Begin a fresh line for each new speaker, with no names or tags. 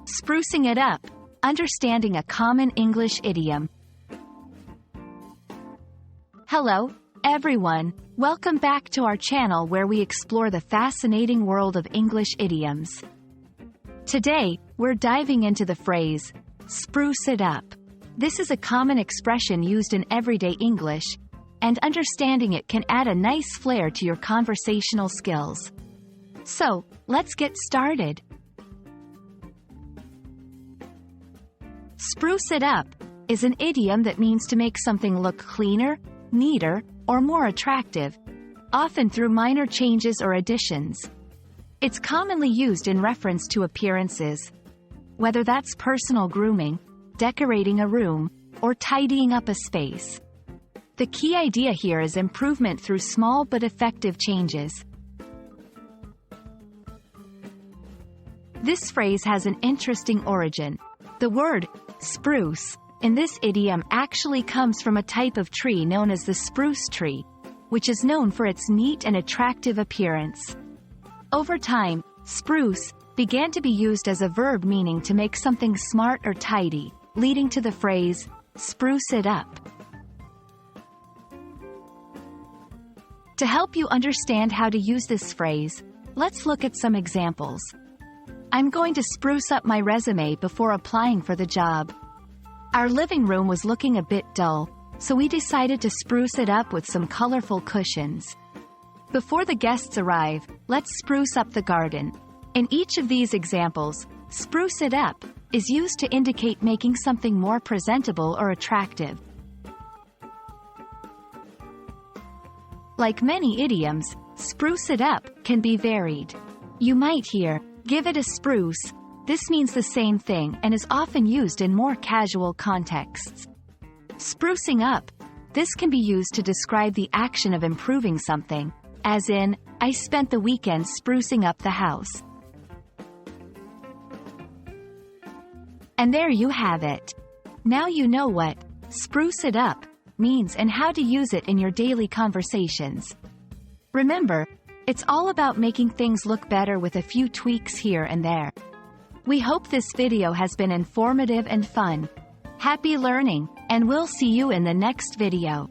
Sprucing it up, understanding a common English idiom. Hello, everyone. Welcome back to our channel where we explore the fascinating world of English idioms. Today, we're diving into the phrase, spruce it up. This is a common expression used in everyday English, and understanding it can add a nice flair to your conversational skills. So, let's get started. Spruce it up is an idiom that means to make something look cleaner, neater, or more attractive, often through minor changes or additions. It's commonly used in reference to appearances, whether that's personal grooming, decorating a room, or tidying up a space. The key idea here is improvement through small but effective changes. This phrase has an interesting origin. The word spruce in this idiom actually comes from a type of tree known as the spruce tree, which is known for its neat and attractive appearance. Over time, spruce began to be used as a verb meaning to make something smart or tidy, leading to the phrase, spruce it up. To help you understand how to use this phrase, let's look at some examples. I'm going to spruce up my resume before applying for the job. Our living room was looking a bit dull, so we decided to spruce it up with some colorful cushions. Before the guests arrive, let's spruce up the garden. In each of these examples, spruce it up is used to indicate making something more presentable or attractive. Like many idioms, spruce it up can be varied. You might hear, give it a spruce. This means the same thing and is often used in more casual contexts. Sprucing up. This can be used to describe the action of improving something, as in, I spent the weekend sprucing up the house. And there you have it. Now you know what spruce it up means and how to use it in your daily conversations. Remember, it's all about making things look better with a few tweaks here and there. We hope this video has been informative and fun. Happy learning, and we'll see you in the next video.